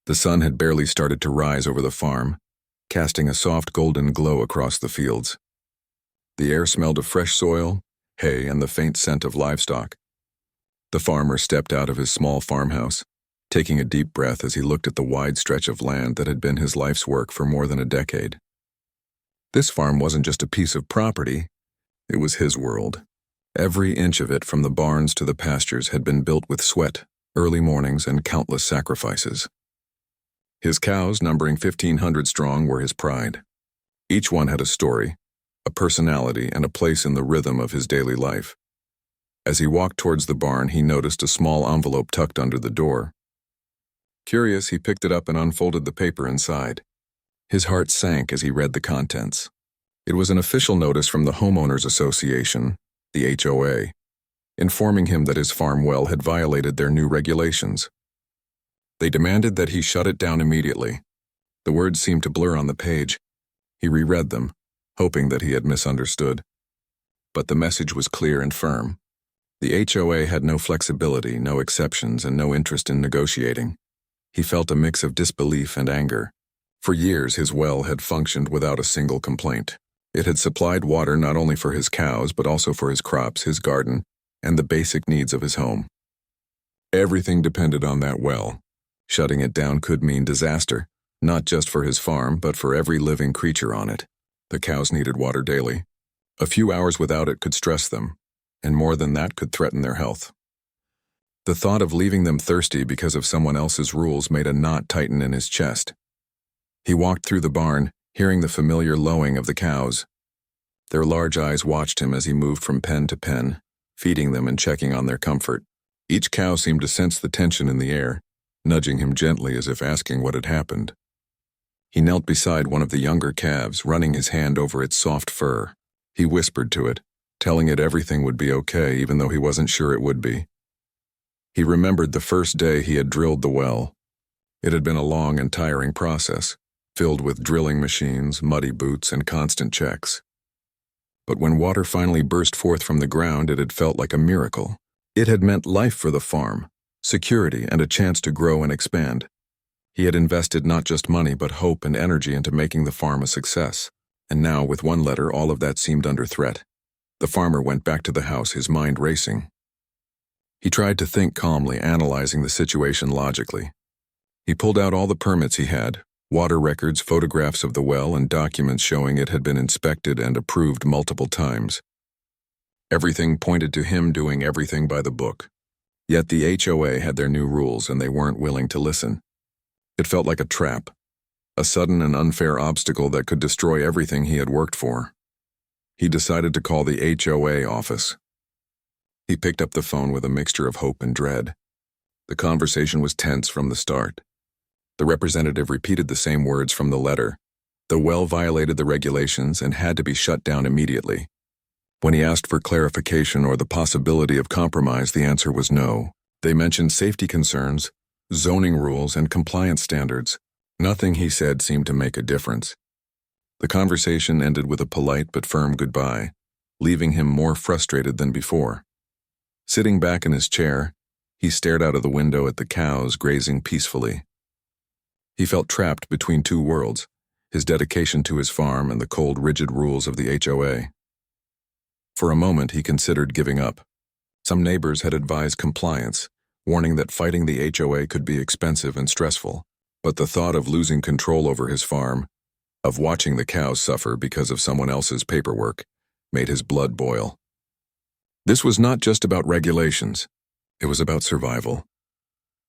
The sun had barely started to rise over the farm, casting a soft golden glow across the fields. The air smelled of fresh soil, hay, and the faint scent of livestock. The farmer stepped out of his small farmhouse, taking a deep breath as he looked at the wide stretch of land that had been his life's work for more than a decade. This farm wasn't just a piece of property, it was his world. Every inch of it, from the barns to the pastures, had been built with sweat, early mornings, and countless sacrifices. His cows, numbering 1,500 strong, were his pride. Each one had a story, a personality, and a place in the rhythm of his daily life. As he walked towards the barn, he noticed a small envelope tucked under the door. Curious, he picked it up and unfolded the paper inside. His heart sank as he read the contents. It was an official notice from the Homeowners Association, the HOA, informing him that his farm well had violated their new regulations. They demanded that he shut it down immediately. The words seemed to blur on the page. He reread them, hoping that he had misunderstood. But the message was clear and firm. The HOA had no flexibility, no exceptions, and no interest in negotiating. He felt a mix of disbelief and anger. For years, his well had functioned without a single complaint. It had supplied water not only for his cows, but also for his crops, his garden, and the basic needs of his home. Everything depended on that well. Shutting it down could mean disaster, not just for his farm, but for every living creature on it. The cows needed water daily. A few hours without it could stress them, and more than that could threaten their health. The thought of leaving them thirsty because of someone else's rules made a knot tighten in his chest. He walked through the barn, hearing the familiar lowing of the cows. Their large eyes watched him as he moved from pen to pen, feeding them and checking on their comfort. Each cow seemed to sense the tension in the air, nudging him gently as if asking what had happened. He knelt beside one of the younger calves, running his hand over its soft fur. He whispered to it, telling it everything would be okay, even though he wasn't sure it would be. He remembered the first day he had drilled the well. It had been a long and tiring process, filled with drilling machines, muddy boots, and constant checks. But when water finally burst forth from the ground, it had felt like a miracle. It had meant life for the farm, security, and a chance to grow and expand. He had invested not just money but hope and energy into making the farm a success, and now, with one letter, all of that seemed under threat. The farmer went back to the house, his mind racing. He tried to think calmly, analyzing the situation logically. He pulled out all the permits he had, water records, photographs of the well, and documents showing it had been inspected and approved multiple times. Everything pointed to him doing everything by the book. Yet the HOA had their new rules, and they weren't willing to listen. It felt like a trap, a sudden and unfair obstacle that could destroy everything he had worked for. He decided to call the HOA office. He picked up the phone with a mixture of hope and dread. The conversation was tense from the start. The representative repeated the same words from the letter. The well violated the regulations and had to be shut down immediately. When he asked for clarification or the possibility of compromise, the answer was no. They mentioned safety concerns, zoning rules, and compliance standards. Nothing he said seemed to make a difference. The conversation ended with a polite but firm goodbye, leaving him more frustrated than before. Sitting back in his chair, he stared out of the window at the cows grazing peacefully. He felt trapped between two worlds, his dedication to his farm and the cold, rigid rules of the HOA. For a moment, he considered giving up. Some neighbors had advised compliance, warning that fighting the HOA could be expensive and stressful. But the thought of losing control over his farm, of watching the cows suffer because of someone else's paperwork, made his blood boil. This was not just about regulations. It was about survival.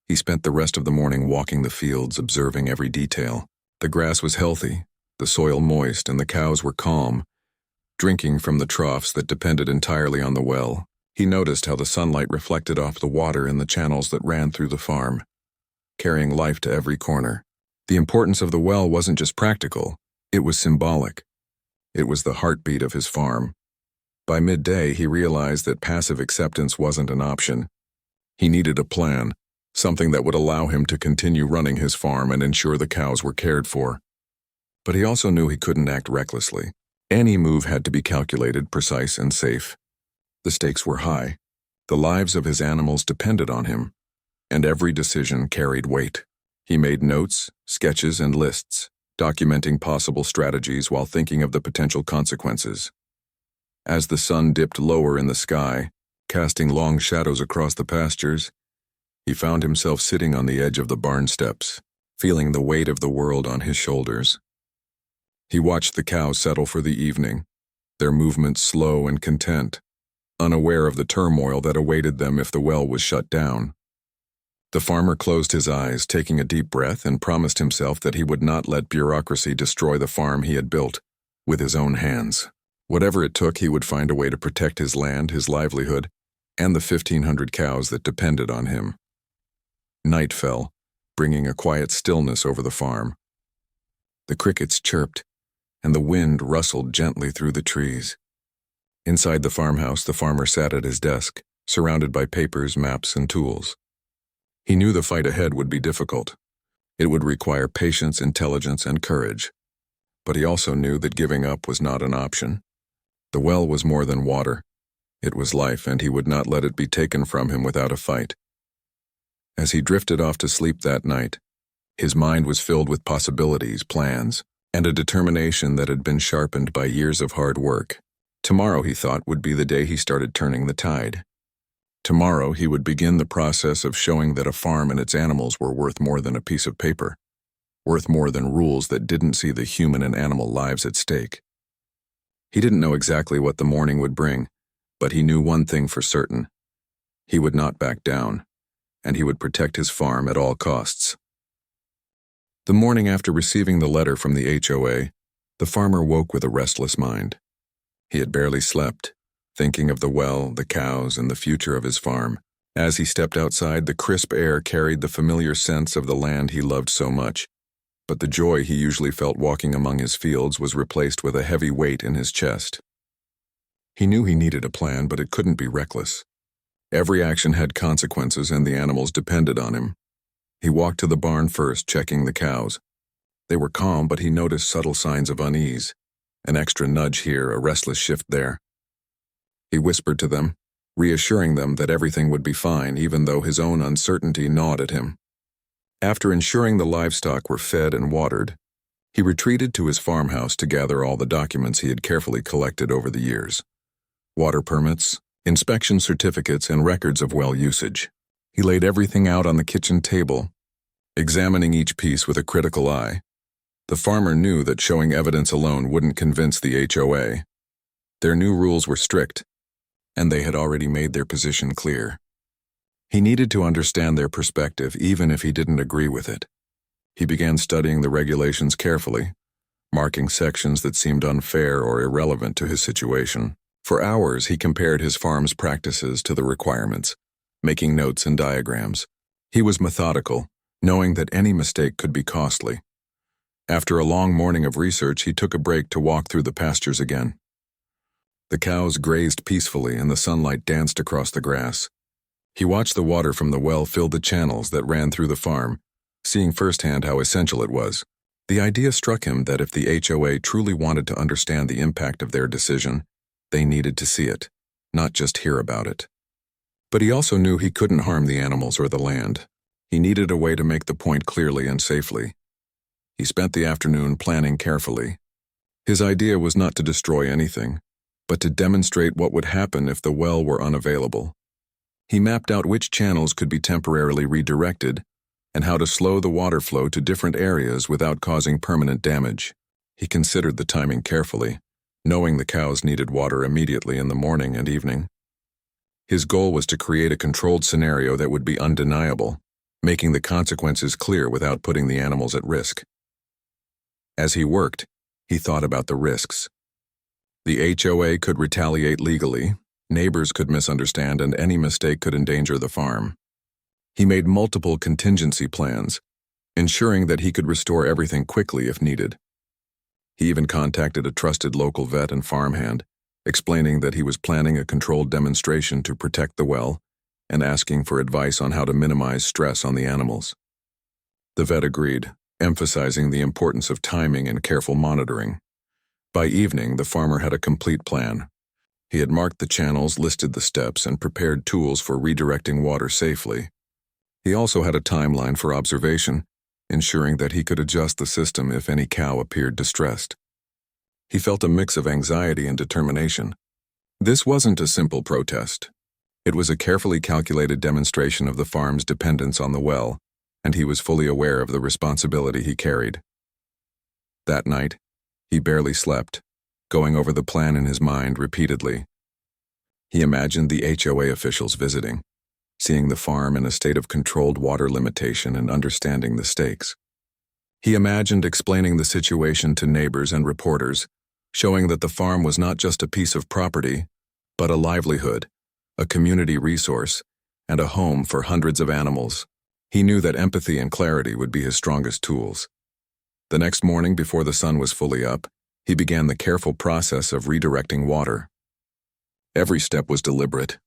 He spent the rest of the morning walking the fields, observing every detail. The grass was healthy, the soil moist, and the cows were calm, drinking from the troughs that depended entirely on the well. He noticed how the sunlight reflected off the water in the channels that ran through the farm, carrying life to every corner. The importance of the well wasn't just practical, it was symbolic. It was the heartbeat of his farm. By midday, he realized that passive acceptance wasn't an option. He needed a plan, something that would allow him to continue running his farm and ensure the cows were cared for. But he also knew he couldn't act recklessly. Any move had to be calculated, precise, and safe. The stakes were high. The lives of his animals depended on him, and every decision carried weight. He made notes, sketches, and lists, documenting possible strategies while thinking of the potential consequences. As the sun dipped lower in the sky, casting long shadows across the pastures, he found himself sitting on the edge of the barn steps, feeling the weight of the world on his shoulders. He watched the cows settle for the evening, their movements slow and content, unaware of the turmoil that awaited them if the well was shut down. The farmer closed his eyes, taking a deep breath, and promised himself that he would not let bureaucracy destroy the farm he had built with his own hands. Whatever it took, he would find a way to protect his land, his livelihood, and the 1,500 cows that depended on him. Night fell, bringing a quiet stillness over the farm. The crickets chirped, and the wind rustled gently through the trees. Inside the farmhouse, the farmer sat at his desk, surrounded by papers, maps, and tools. He knew the fight ahead would be difficult. It would require patience, intelligence, and courage. But he also knew that giving up was not an option. The well was more than water. It was life, and he would not let it be taken from him without a fight. As he drifted off to sleep that night, his mind was filled with possibilities, plans, and a determination that had been sharpened by years of hard work. Tomorrow, he thought, would be the day he started turning the tide. Tomorrow, he would begin the process of showing that a farm and its animals were worth more than a piece of paper, worth more than rules that didn't see the human and animal lives at stake. He didn't know exactly what the morning would bring, but he knew one thing for certain. He would not back down, and he would protect his farm at all costs. The morning after receiving the letter from the HOA, the farmer woke with a restless mind. He had barely slept, thinking of the well, the cows, and the future of his farm. As he stepped outside, the crisp air carried the familiar sense of the land he loved so much, but the joy he usually felt walking among his fields was replaced with a heavy weight in his chest. He knew he needed a plan, but it couldn't be reckless. Every action had consequences, and the animals depended on him. He walked to the barn first, checking the cows. They were calm, but he noticed subtle signs of unease, an extra nudge here, a restless shift there. He whispered to them, reassuring them that everything would be fine, even though his own uncertainty gnawed at him. After ensuring the livestock were fed and watered, he retreated to his farmhouse to gather all the documents he had carefully collected over the years. Water permits, inspection certificates, and records of well usage. He laid everything out on the kitchen table, examining each piece with a critical eye. The farmer knew that showing evidence alone wouldn't convince the HOA. Their new rules were strict, and they had already made their position clear. He needed to understand their perspective, even if he didn't agree with it. He began studying the regulations carefully, marking sections that seemed unfair or irrelevant to his situation. For hours, he compared his farm's practices to the requirements, making notes and diagrams. He was methodical, knowing that any mistake could be costly. After a long morning of research, he took a break to walk through the pastures again. The cows grazed peacefully, and the sunlight danced across the grass. He watched the water from the well fill the channels that ran through the farm, seeing firsthand how essential it was. The idea struck him that if the HOA truly wanted to understand the impact of their decision, they needed to see it, not just hear about it. But he also knew he couldn't harm the animals or the land. He needed a way to make the point clearly and safely. He spent the afternoon planning carefully. His idea was not to destroy anything, but to demonstrate what would happen if the well were unavailable. He mapped out which channels could be temporarily redirected and how to slow the water flow to different areas without causing permanent damage. He considered the timing carefully, knowing the cows needed water immediately in the morning and evening. His goal was to create a controlled scenario that would be undeniable, making the consequences clear without putting the animals at risk. As he worked, he thought about the risks. The HOA could retaliate legally, neighbors could misunderstand, and any mistake could endanger the farm. He made multiple contingency plans, ensuring that he could restore everything quickly if needed. He even contacted a trusted local vet and farmhand, explaining that he was planning a controlled demonstration to protect the well and asking for advice on how to minimize stress on the animals. The vet agreed, emphasizing the importance of timing and careful monitoring. By evening, the farmer had a complete plan. He had marked the channels, listed the steps, and prepared tools for redirecting water safely. He also had a timeline for observation, ensuring that he could adjust the system if any cow appeared distressed. He felt a mix of anxiety and determination. This wasn't a simple protest. It was a carefully calculated demonstration of the farm's dependence on the well, and he was fully aware of the responsibility he carried. That night, he barely slept, going over the plan in his mind repeatedly. He imagined the HOA officials visiting, seeing the farm in a state of controlled water limitation and understanding the stakes. He imagined explaining the situation to neighbors and reporters, showing that the farm was not just a piece of property, but a livelihood, a community resource, and a home for hundreds of animals. He knew that empathy and clarity would be his strongest tools. The next morning, before the sun was fully up, he began the careful process of redirecting water. Every step was deliberate.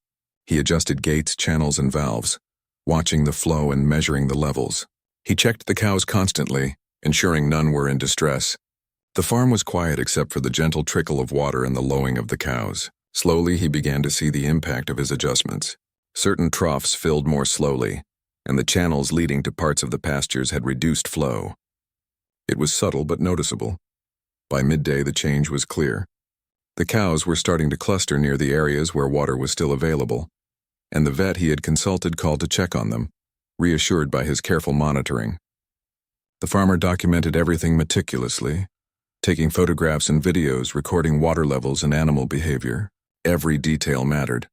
He adjusted gates, channels, and valves, watching the flow and measuring the levels. He checked the cows constantly, ensuring none were in distress. The farm was quiet except for the gentle trickle of water and the lowing of the cows. Slowly, he began to see the impact of his adjustments. Certain troughs filled more slowly, and the channels leading to parts of the pastures had reduced flow. It was subtle but noticeable. By midday, the change was clear. The cows were starting to cluster near the areas where water was still available, and the vet he had consulted called to check on them, reassured by his careful monitoring. The farmer documented everything meticulously, taking photographs and videos, recording water levels and animal behavior. Every detail mattered,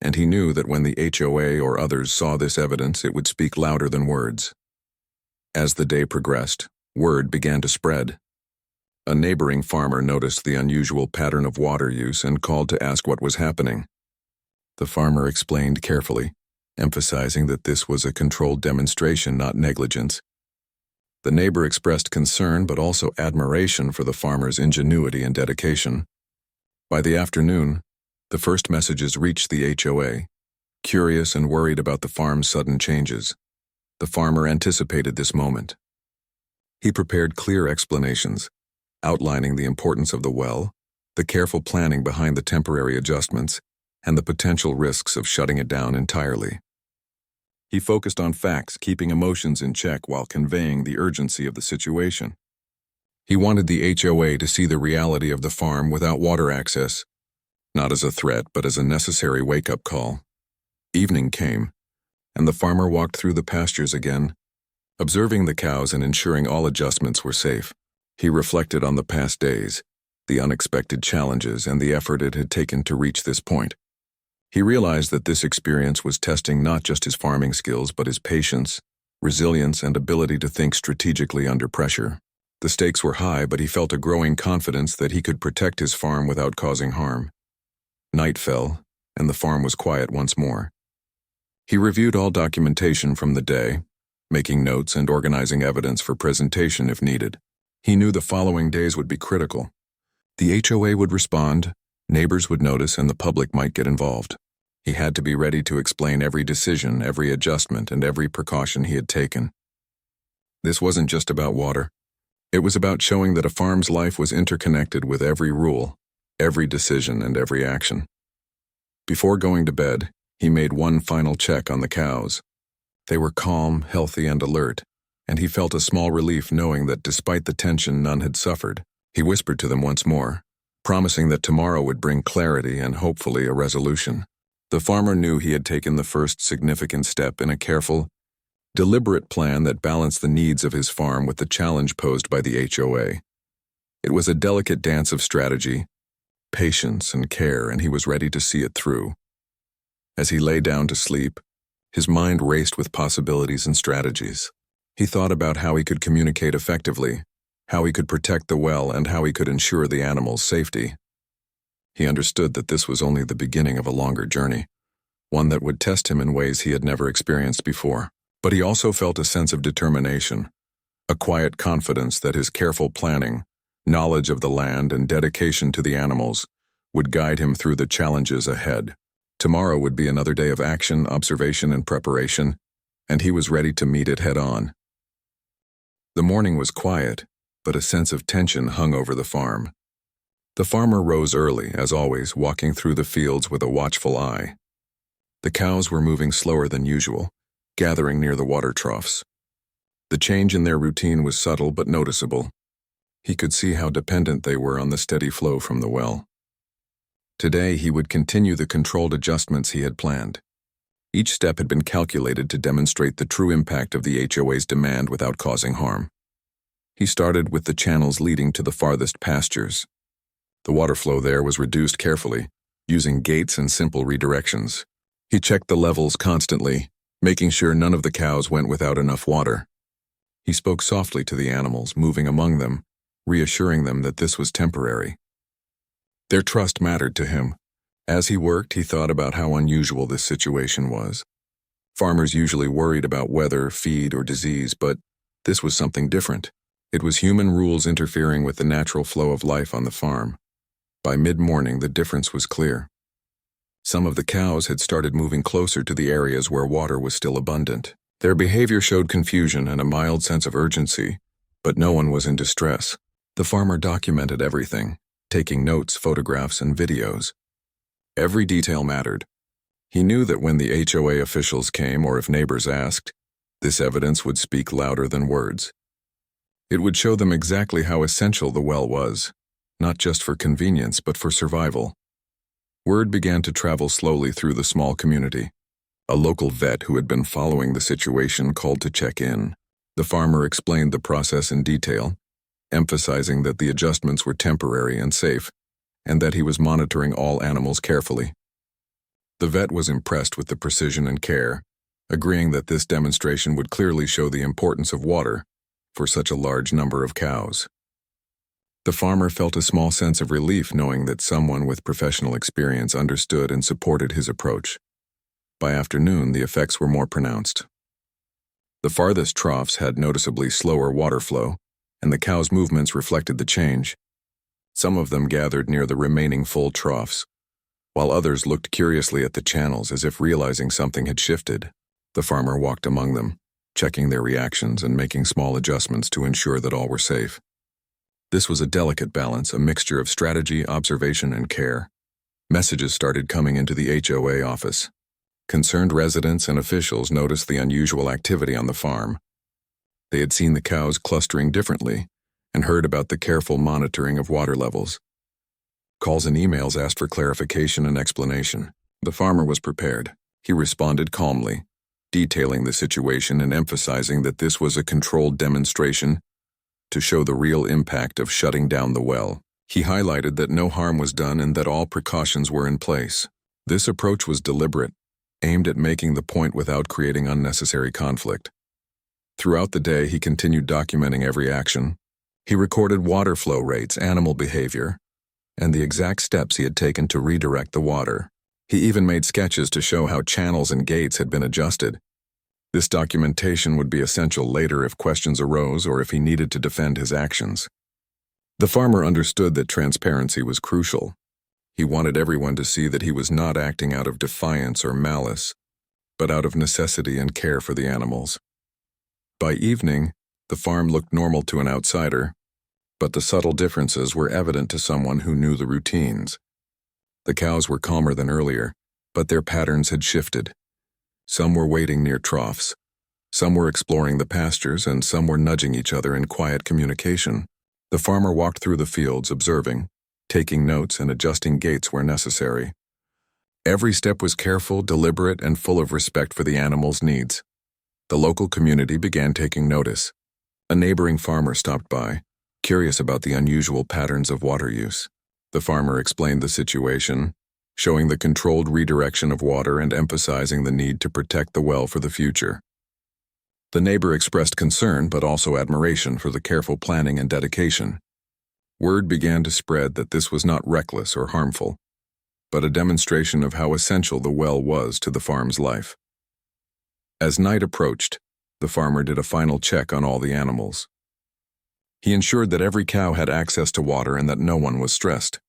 and he knew that when the HOA or others saw this evidence, it would speak louder than words. As the day progressed, word began to spread. A neighboring farmer noticed the unusual pattern of water use and called to ask what was happening. The farmer explained carefully, emphasizing that this was a controlled demonstration, not negligence. The neighbor expressed concern but also admiration for the farmer's ingenuity and dedication. By the afternoon, the first messages reached the HOA, curious and worried about the farm's sudden changes. The farmer anticipated this moment. He prepared clear explanations, outlining the importance of the well, the careful planning behind the temporary adjustments, and the potential risks of shutting it down entirely. He focused on facts, keeping emotions in check while conveying the urgency of the situation. He wanted the HOA to see the reality of the farm without water access, not as a threat but as a necessary wake-up call. Evening came, and the farmer walked through the pastures again, observing the cows and ensuring all adjustments were safe. He reflected on the past days, the unexpected challenges, and the effort it had taken to reach this point. He realized that this experience was testing not just his farming skills but his patience, resilience, and ability to think strategically under pressure. The stakes were high, but he felt a growing confidence that he could protect his farm without causing harm. Night fell, and the farm was quiet once more. He reviewed all documentation from the day, making notes and organizing evidence for presentation if needed. He knew the following days would be critical. The HOA would respond, neighbors would notice, and the public might get involved. He had to be ready to explain every decision, every adjustment, and every precaution he had taken. This wasn't just about water. It was about showing that a farm's life was interconnected with every rule, every decision, and every action. Before going to bed, he made one final check on the cows. They were calm, healthy, and alert, and he felt a small relief knowing that despite the tension, none had suffered. He whispered to them once more, promising that tomorrow would bring clarity and hopefully a resolution. The farmer knew he had taken the first significant step in a careful, deliberate plan that balanced the needs of his farm with the challenge posed by the HOA. It was a delicate dance of strategy, patience, and care, and he was ready to see it through. As he lay down to sleep, his mind raced with possibilities and strategies. He thought about how he could communicate effectively, how he could protect the well, and how he could ensure the animals' safety. He understood that this was only the beginning of a longer journey, one that would test him in ways he had never experienced before. But he also felt a sense of determination, a quiet confidence that his careful planning, knowledge of the land, and dedication to the animals would guide him through the challenges ahead. Tomorrow would be another day of action, observation, and preparation, and he was ready to meet it head-on. The morning was quiet, but a sense of tension hung over the farm. The farmer rose early, as always, walking through the fields with a watchful eye. The cows were moving slower than usual, gathering near the water troughs. The change in their routine was subtle but noticeable. He could see how dependent they were on the steady flow from the well. Today, he would continue the controlled adjustments he had planned. Each step had been calculated to demonstrate the true impact of the HOA's demand without causing harm. He started with the channels leading to the farthest pastures. The water flow there was reduced carefully, using gates and simple redirections. He checked the levels constantly, making sure none of the cows went without enough water. He spoke softly to the animals, moving among them, reassuring them that this was temporary. Their trust mattered to him. As he worked, he thought about how unusual this situation was. Farmers usually worried about weather, feed, or disease, but this was something different. It was human rules interfering with the natural flow of life on the farm. By mid-morning, the difference was clear. Some of the cows had started moving closer to the areas where water was still abundant. Their behavior showed confusion and a mild sense of urgency, but no one was in distress. The farmer documented everything, taking notes, photographs, and videos. Every detail mattered. He knew that when the HOA officials came or if neighbors asked, this evidence would speak louder than words. It would show them exactly how essential the well was, not just for convenience but for survival. Word began to travel slowly through the small community. A local vet who had been following the situation called to check in. The farmer explained the process in detail, emphasizing that the adjustments were temporary and safe, and that he was monitoring all animals carefully. The vet was impressed with the precision and care, agreeing that this demonstration would clearly show the importance of water for such a large number of cows. The farmer felt a small sense of relief knowing that someone with professional experience understood and supported his approach. By afternoon, the effects were more pronounced. The farthest troughs had noticeably slower water flow, and the cows' movements reflected the change. Some of them gathered near the remaining full troughs, while others looked curiously at the channels as if realizing something had shifted. The farmer walked among them, checking their reactions and making small adjustments to ensure that all were safe. This was a delicate balance, a mixture of strategy, observation, and care. Messages started coming into the HOA office. Concerned residents and officials noticed the unusual activity on the farm. They had seen the cows clustering differently and heard about the careful monitoring of water levels. Calls and emails asked for clarification and explanation. The farmer was prepared. He responded calmly, detailing the situation and emphasizing that this was a controlled demonstration to show the real impact of shutting down the well. He highlighted that no harm was done and that all precautions were in place. This approach was deliberate, aimed at making the point without creating unnecessary conflict. Throughout the day, he continued documenting every action. He recorded water flow rates, animal behavior, and the exact steps he had taken to redirect the water. He even made sketches to show how channels and gates had been adjusted. This documentation would be essential later if questions arose or if he needed to defend his actions. The farmer understood that transparency was crucial. He wanted everyone to see that he was not acting out of defiance or malice, but out of necessity and care for the animals. By evening, the farm looked normal to an outsider, but the subtle differences were evident to someone who knew the routines. The cows were calmer than earlier, but their patterns had shifted. Some were waiting near troughs, some were exploring the pastures, and some were nudging each other in quiet communication. The farmer walked through the fields, observing, taking notes and adjusting gates where necessary. Every step was careful, deliberate, and full of respect for the animals' needs. The local community began taking notice. A neighboring farmer stopped by, curious about the unusual patterns of water use. The farmer explained the situation, showing the controlled redirection of water and emphasizing the need to protect the well for the future. The neighbor expressed concern but also admiration for the careful planning and dedication. Word began to spread that this was not reckless or harmful, but a demonstration of how essential the well was to the farm's life. As night approached, the farmer did a final check on all the animals. He ensured that every cow had access to water and that no one was stressed.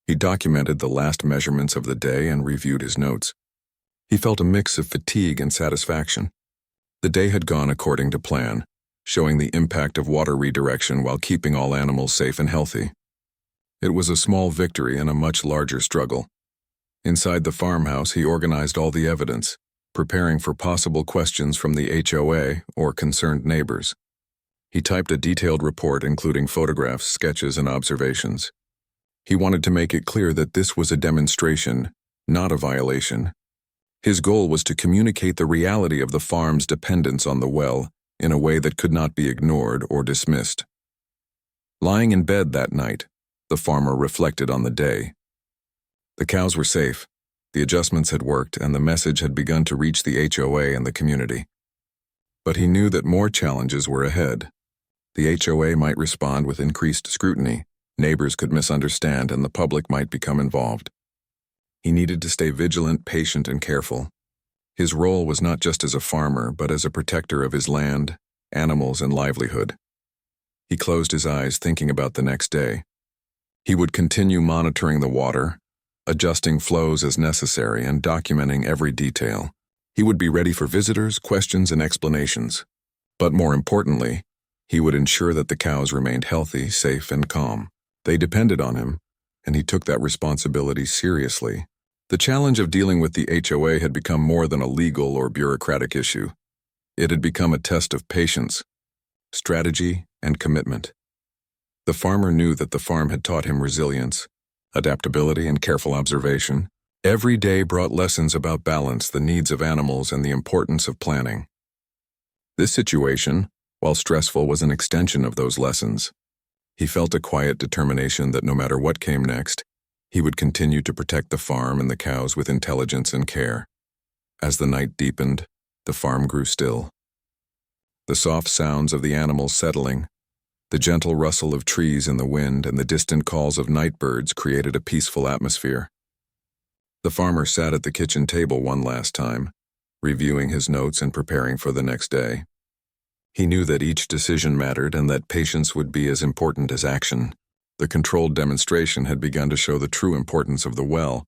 He documented the last measurements of the day and reviewed his notes. He felt a mix of fatigue and satisfaction. The day had gone according to plan, showing the impact of water redirection while keeping all animals safe and healthy. It was a small victory in a much larger struggle. Inside the farmhouse, he organized all the evidence, preparing for possible questions from the HOA or concerned neighbors. He typed a detailed report including photographs, sketches, and observations. He wanted to make it clear that this was a demonstration, not a violation. His goal was to communicate the reality of the farm's dependence on the well in a way that could not be ignored or dismissed. Lying in bed that night, the farmer reflected on the day. The cows were safe, the adjustments had worked, and the message had begun to reach the HOA and the community. But he knew that more challenges were ahead. The HOA might respond with increased scrutiny, neighbors could misunderstand, and the public might become involved. He needed to stay vigilant, patient, and careful. His role was not just as a farmer, but as a protector of his land, animals, and livelihood. He closed his eyes, thinking about the next day. He would continue monitoring the water, adjusting flows as necessary, and documenting every detail. He would be ready for visitors, questions, and explanations. But more importantly, he would ensure that the cows remained healthy, safe, and calm. They depended on him, and he took that responsibility seriously. The challenge of dealing with the HOA had become more than a legal or bureaucratic issue. It had become a test of patience, strategy, and commitment. The farmer knew that the farm had taught him resilience, adaptability, and careful observation. Every day brought lessons about balance, the needs of animals, and the importance of planning. This situation, while stressful, was an extension of those lessons. He felt a quiet determination that no matter what came next, he would continue to protect the farm and the cows with intelligence and care. As the night deepened, the farm grew still. The soft sounds of the animals settling, the gentle rustle of trees in the wind, and the distant calls of night birds created a peaceful atmosphere. The farmer sat at the kitchen table one last time, reviewing his notes and preparing for the next day. He knew that each decision mattered and that patience would be as important as action. The controlled demonstration had begun to show the true importance of the well,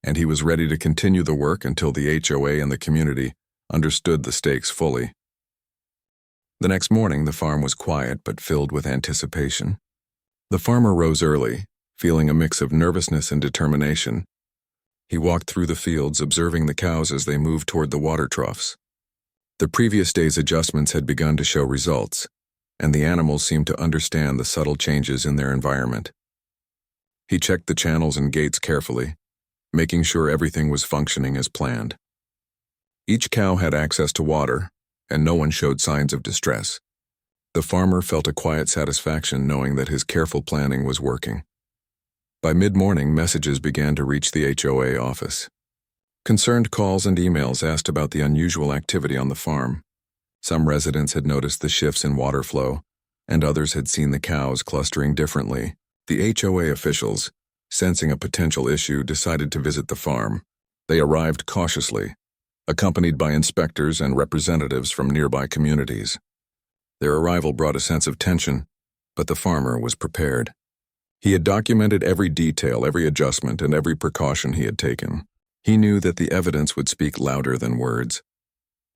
and he was ready to continue the work until the HOA and the community understood the stakes fully. The next morning, the farm was quiet but filled with anticipation. The farmer rose early, feeling a mix of nervousness and determination. He walked through the fields, observing the cows as they moved toward the water troughs. The previous day's adjustments had begun to show results, and the animals seemed to understand the subtle changes in their environment. He checked the channels and gates carefully, making sure everything was functioning as planned. Each cow had access to water, and no one showed signs of distress. The farmer felt a quiet satisfaction knowing that his careful planning was working. By mid-morning, messages began to reach the HOA office. Concerned calls and emails asked about the unusual activity on the farm. Some residents had noticed the shifts in water flow, and others had seen the cows clustering differently. The HOA officials, sensing a potential issue, decided to visit the farm. They arrived cautiously, accompanied by inspectors and representatives from nearby communities. Their arrival brought a sense of tension, but the farmer was prepared. He had documented every detail, every adjustment, and every precaution he had taken. He knew that the evidence would speak louder than words.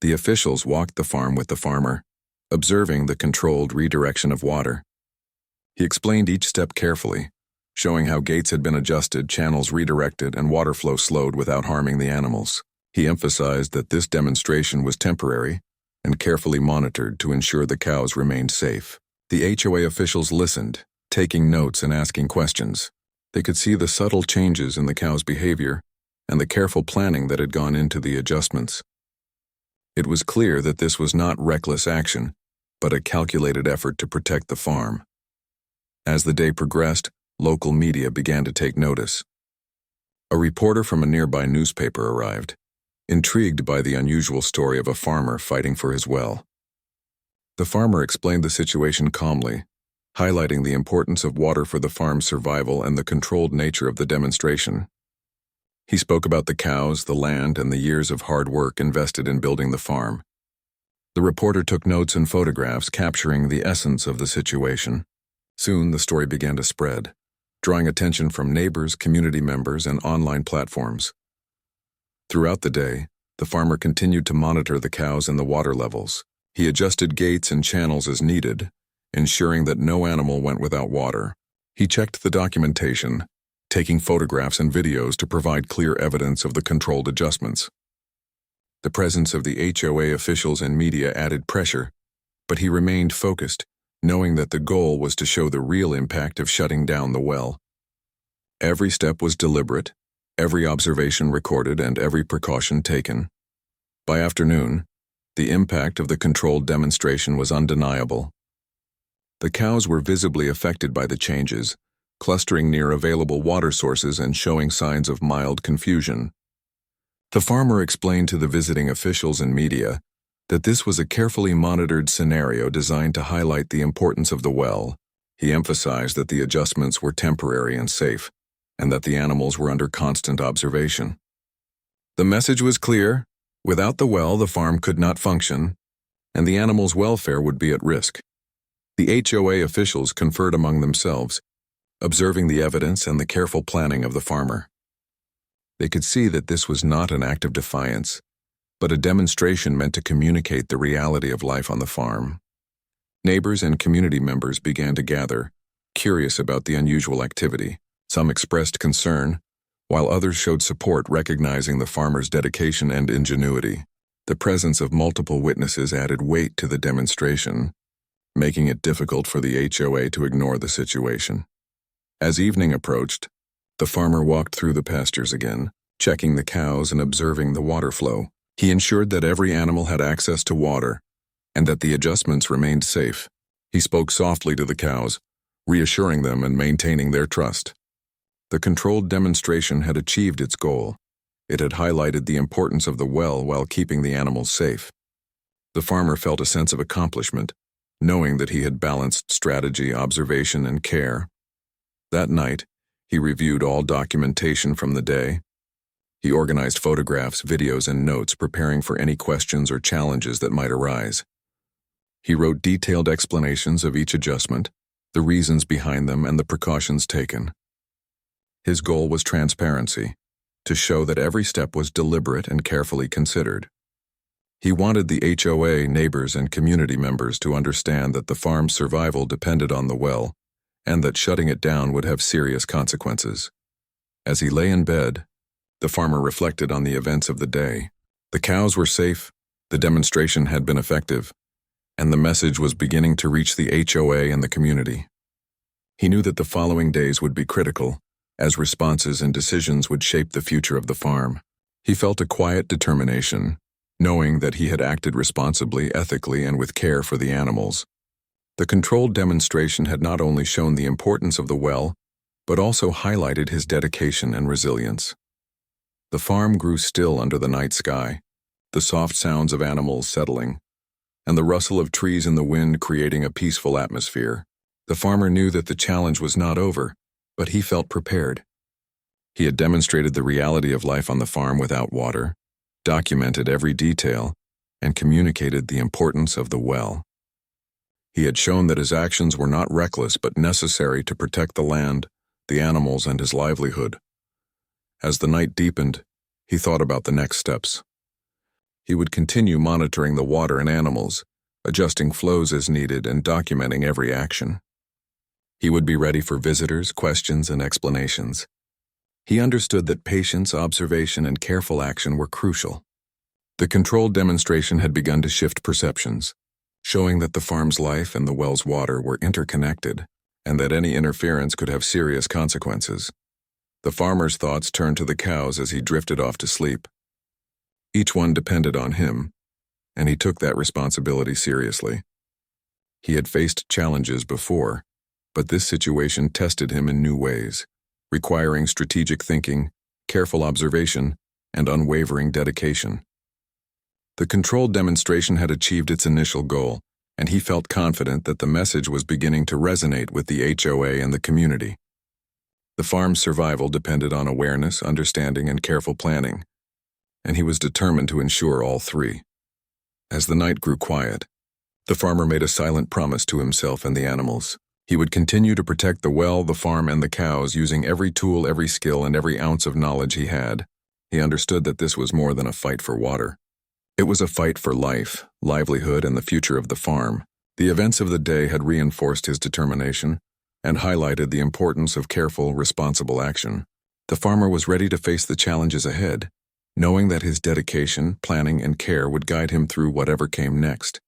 The officials walked the farm with the farmer, observing the controlled redirection of water. He explained each step carefully, showing how gates had been adjusted, channels redirected, and water flow slowed without harming the animals. He emphasized that this demonstration was temporary and carefully monitored to ensure the cows remained safe. The HOA officials listened, taking notes and asking questions. They could see the subtle changes in the cows' behavior and the careful planning that had gone into the adjustments. It was clear that this was not reckless action, but a calculated effort to protect the farm. As the day progressed, local media began to take notice. A reporter from a nearby newspaper arrived, intrigued by the unusual story of a farmer fighting for his well. The farmer explained the situation calmly, highlighting the importance of water for the farm's survival and the controlled nature of the demonstration. He spoke about the cows, the land, and the years of hard work invested in building the farm. The reporter took notes and photographs capturing the essence of the situation. Soon the story began to spread, drawing attention from neighbors, community members, and online platforms. Throughout the day, the farmer continued to monitor the cows and the water levels. He adjusted gates and channels as needed, ensuring that no animal went without water. He checked the documentation, taking photographs and videos to provide clear evidence of the controlled adjustments. The presence of the HOA officials and media added pressure, but he remained focused, knowing that the goal was to show the real impact of shutting down the well. Every step was deliberate, every observation recorded, and every precaution taken. By afternoon, the impact of the controlled demonstration was undeniable. The cows were visibly affected by the changes, clustering near available water sources and showing signs of mild confusion. The farmer explained to the visiting officials and media that this was a carefully monitored scenario designed to highlight the importance of the well. He emphasized that the adjustments were temporary and safe, and that the animals were under constant observation. The message was clear: without the well, the farm could not function, and the animals' welfare would be at risk. The HOA officials conferred among themselves, observing the evidence and the careful planning of the farmer. They could see that this was not an act of defiance, but a demonstration meant to communicate the reality of life on the farm. Neighbors and community members began to gather, curious about the unusual activity. Some expressed concern, while others showed support, recognizing the farmer's dedication and ingenuity. The presence of multiple witnesses added weight to the demonstration, making it difficult for the HOA to ignore the situation. As evening approached, the farmer walked through the pastures again, checking the cows and observing the water flow. He ensured that every animal had access to water and that the adjustments remained safe. He spoke softly to the cows, reassuring them and maintaining their trust. The controlled demonstration had achieved its goal. It had highlighted the importance of the well while keeping the animals safe. The farmer felt a sense of accomplishment, knowing that he had balanced strategy, observation, and care. That night, he reviewed all documentation from the day. He organized photographs, videos, and notes, preparing for any questions or challenges that might arise. He wrote detailed explanations of each adjustment, the reasons behind them, and the precautions taken. His goal was transparency, to show that every step was deliberate and carefully considered. He wanted the HOA, neighbors, and community members to understand that the farm's survival depended on the well, and that shutting it down would have serious consequences. As he lay in bed, the farmer reflected on the events of the day. The cows were safe, the demonstration had been effective, and the message was beginning to reach the HOA and the community. He knew that the following days would be critical, as responses and decisions would shape the future of the farm. He felt a quiet determination, knowing that he had acted responsibly, ethically, and with care for the animals. The controlled demonstration had not only shown the importance of the well, but also highlighted his dedication and resilience. The farm grew still under the night sky, the soft sounds of animals settling, and the rustle of trees in the wind creating a peaceful atmosphere. The farmer knew that the challenge was not over, but he felt prepared. He had demonstrated the reality of life on the farm without water, documented every detail, and communicated the importance of the well. He had shown that his actions were not reckless but necessary to protect the land, the animals, and his livelihood. As the night deepened, he thought about the next steps. He would continue monitoring the water and animals, adjusting flows as needed and documenting every action. He would be ready for visitors, questions, and explanations. He understood that patience, observation, and careful action were crucial. The controlled demonstration had begun to shift perceptions, showing that the farm's life and the well's water were interconnected, and that any interference could have serious consequences. The farmer's thoughts turned to the cows as he drifted off to sleep. Each one depended on him, and he took that responsibility seriously. He had faced challenges before, but this situation tested him in new ways, requiring strategic thinking, careful observation, and unwavering dedication. The controlled demonstration had achieved its initial goal, and he felt confident that the message was beginning to resonate with the HOA and the community. The farm's survival depended on awareness, understanding, and careful planning, and he was determined to ensure all three. As the night grew quiet, the farmer made a silent promise to himself and the animals. He would continue to protect the well, the farm, and the cows, using every tool, every skill, and every ounce of knowledge he had. He understood that this was more than a fight for water. It was a fight for life, livelihood, and the future of the farm. The events of the day had reinforced his determination and highlighted the importance of careful, responsible action. The farmer was ready to face the challenges ahead, knowing that his dedication, planning, and care would guide him through whatever came next.